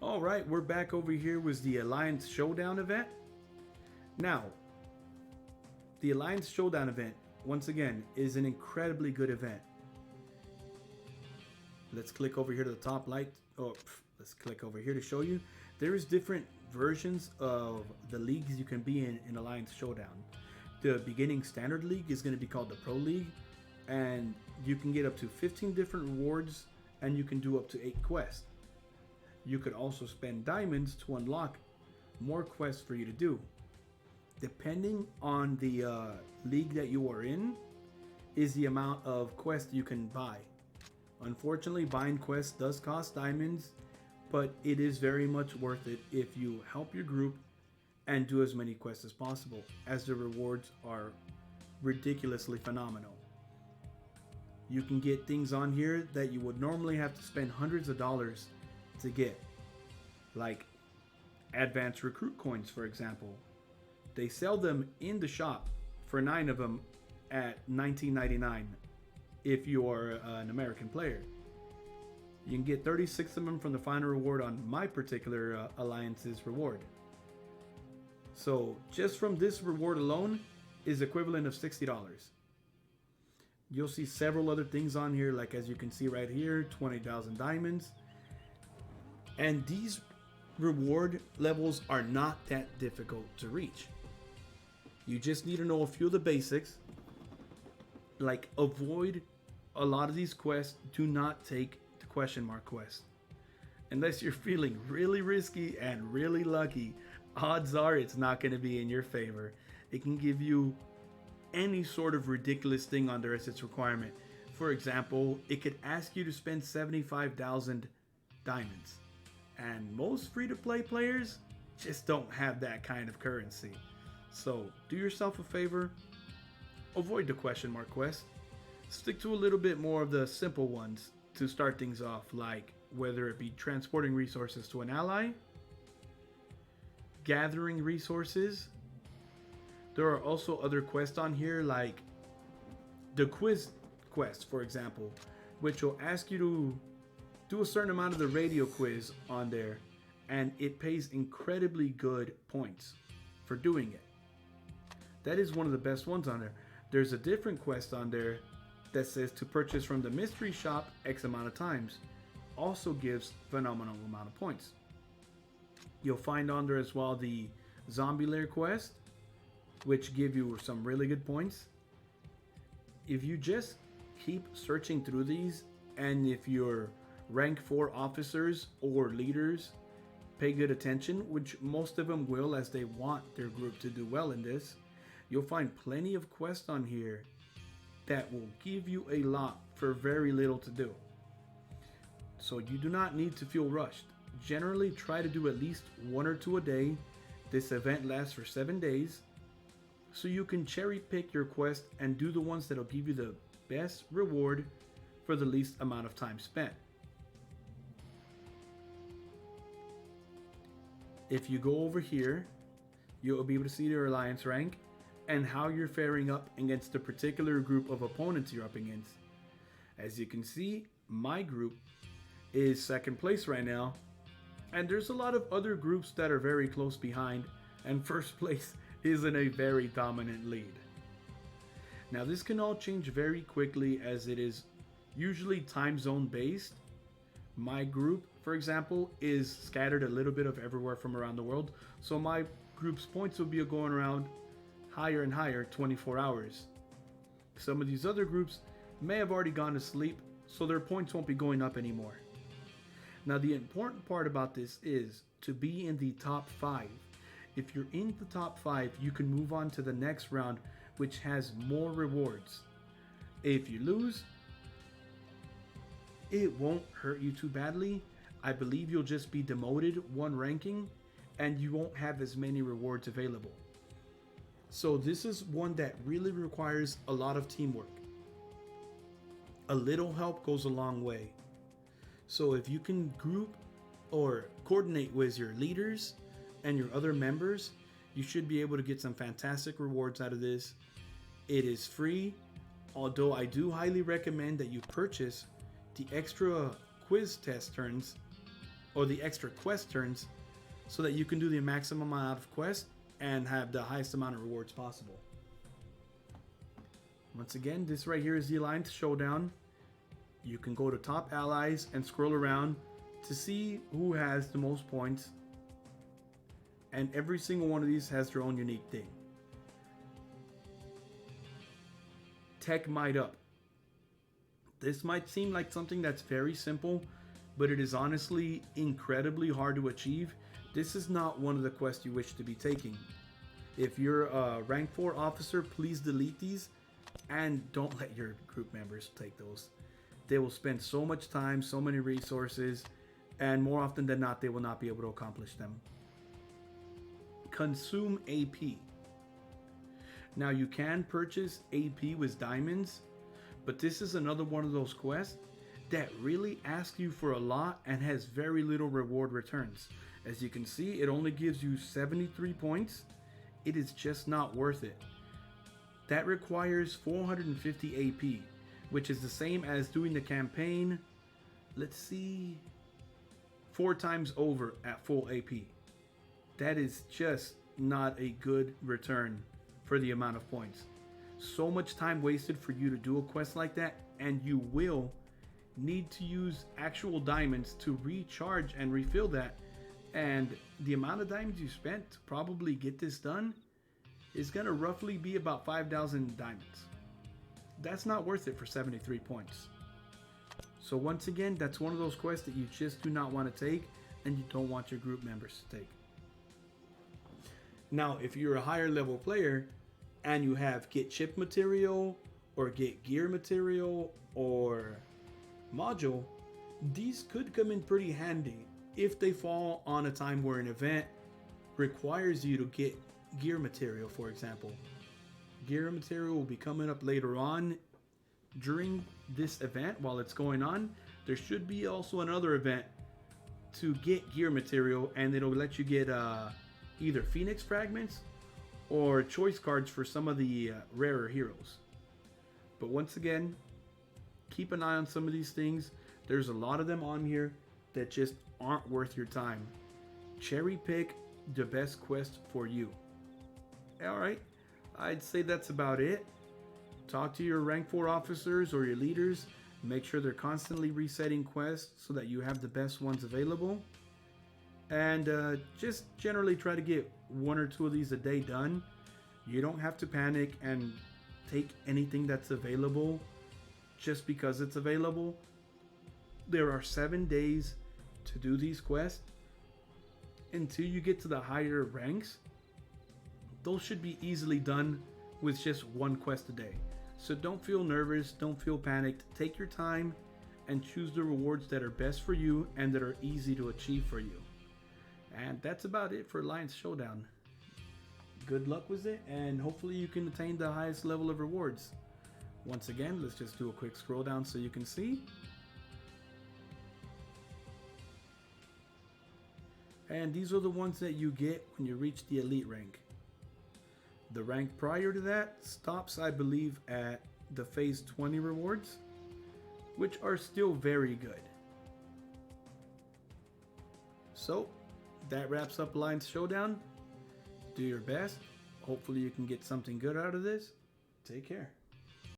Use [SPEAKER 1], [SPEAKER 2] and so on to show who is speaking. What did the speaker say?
[SPEAKER 1] All right, we're back over here with the Alliance Showdown event. Now, the Alliance Showdown event, once again, is an incredibly good event. Let's click over here to the top light. Let's click over here to show you. There's different versions of the leagues you can be in Alliance Showdown. The beginning standard league is going to be called the Pro League, and you can get up to 15 different rewards, and you can do up to 8 quests. You could also spend diamonds to unlock more quests for you to do. Depending on the league that you are in, is the amount of quests you can buy. Unfortunately, buying quests does cost diamonds, but it is very much worth it if you help your group and do as many quests as possible, as the rewards are ridiculously phenomenal. You can get things on here that you would normally have to spend hundreds of dollars to get, like advanced recruit coins, for example. They sell them in the shop for 9 of them at $19.99 if you are an American player. You can get 36 of them from the final reward on my particular Alliance's reward. So just from this reward alone is equivalent of $60. You'll see several other things on here, like as you can see right here, 20,000 diamonds. And these reward levels are not that difficult to reach. You just need to know a few of the basics. Like, avoid a lot of these quests. Do not take the question mark quest. Unless you're feeling really risky and really lucky, odds are it's not going to be in your favor. It can give you any sort of ridiculous thing under its requirement. For example, it could ask you to spend 75,000 diamonds. And most free-to-play players just don't have that kind of currency. So do yourself a favor, avoid the question mark quest. Stick to a little bit more of the simple ones to start things off, like whether it be transporting resources to an ally, gathering resources. There are also other quests on here, like the quiz quest, for example, which will ask you to do a certain amount of the radio quiz on there, and it pays incredibly good points for doing it. That is one of the best ones on there. There's a different quest on there that says to purchase from the mystery shop X amount of times. Also gives phenomenal amount of points. You'll find on there as well the zombie lair quest, which give you some really good points. If you just keep searching through these, and if you're rank 4 officers or leaders pay good attention, which most of them will, as they want their group to do well in this, you'll find plenty of quests on here that will give you a lot for very little to do. So you do not need to feel rushed. Generally try to do at least 1 or 2 a day. This event lasts for 7 days, so you can cherry pick your quest and do the ones that will give you the best reward for the least amount of time spent. If you go over here, you'll be able to see your alliance rank and how you're faring up against the particular group of opponents you're up against. As you can see, my group is 2nd place right now, and there's a lot of other groups that are very close behind, and 1st place is in a very dominant lead. Now this can all change very quickly, as it is usually time zone based. My group, for example, is scattered a little bit of everywhere from around the world, so my group's points will be going around higher and higher 24 hours. Some of these other groups may have already gone to sleep, so their points won't be going up anymore. Now the important part about this is to be in the top 5. If you're in the top 5, you can move on to the next round, which has more rewards. If you lose, it won't hurt you too badly. I believe you'll just be demoted 1 ranking, and you won't have as many rewards available. So this is one that really requires a lot of teamwork. A little help goes a long way. So if you can group or coordinate with your leaders and your other members, you should be able to get some fantastic rewards out of this. It is free, although I do highly recommend that you purchase the extra quiz test turns or the extra quest turns so that you can do the maximum amount of quests and have the highest amount of rewards possible. Once again, this right here is the Alliance Showdown. You can go to top allies and scroll around to see who has the most points. And every single one of these has their own unique thing. Tech Might Up. This might seem like something that's very simple, but it is honestly incredibly hard to achieve. This is not one of the quests you wish to be taking. If you're a rank 4 officer, please delete these and don't let your group members take those. They will spend so much time, so many resources, and more often than not, they will not be able to accomplish them. Consume AP. Now you can purchase AP with diamonds, but this is another one of those quests that really asks you for a lot and has very little reward returns. As you can see, it only gives you 73 points. It is just not worth it. That requires 450 AP, which is the same as doing the campaign, let's see, 4 times over at full AP. That is just not a good return for the amount of points. So much time wasted for you to do a quest like that, and you will need to use actual diamonds to recharge and refill that. And the amount of diamonds you spent to probably get this done is going to roughly be about 5,000 diamonds. That's not worth it for 73 points. So once again, that's one of those quests that you just do not want to take and you don't want your group members to take. Now, if you're a higher level player and you have get chip material or get gear material or module, these could come in pretty handy if they fall on a time where an event requires you to get gear material, for example. Gear material will be coming up later on during this event while it's going on. There should be also another event to get gear material, and it'll let you get either Phoenix fragments or choice cards for some of the rarer heroes. But once again, keep an eye on some of these things. There's a lot of them on here that just aren't worth your time. Cherry pick the best quest for you. Alright, I'd say that's about it. Talk to your rank 4 officers or your leaders. Make sure they're constantly resetting quests so that you have the best ones available. And just generally try to get 1 or 2 of these a day done. You don't have to panic and take anything that's available just because it's available. There are 7 days to do these quests. Until you get to the higher ranks, those should be easily done with just 1 quest a day. So don't feel nervous, don't feel panicked. Take your time and choose the rewards that are best for you and that are easy to achieve for you. And that's about it for Alliance Showdown. Good luck with it, and hopefully you can attain the highest level of rewards. Once again, let's just do a quick scroll down so you can see. And these are the ones that you get when you reach the elite rank. The rank prior to that stops, I believe, at the phase 20 rewards, which are still very good. So that wraps up Alliance Showdown. Do your best. Hopefully you can get something good out of this. Take care.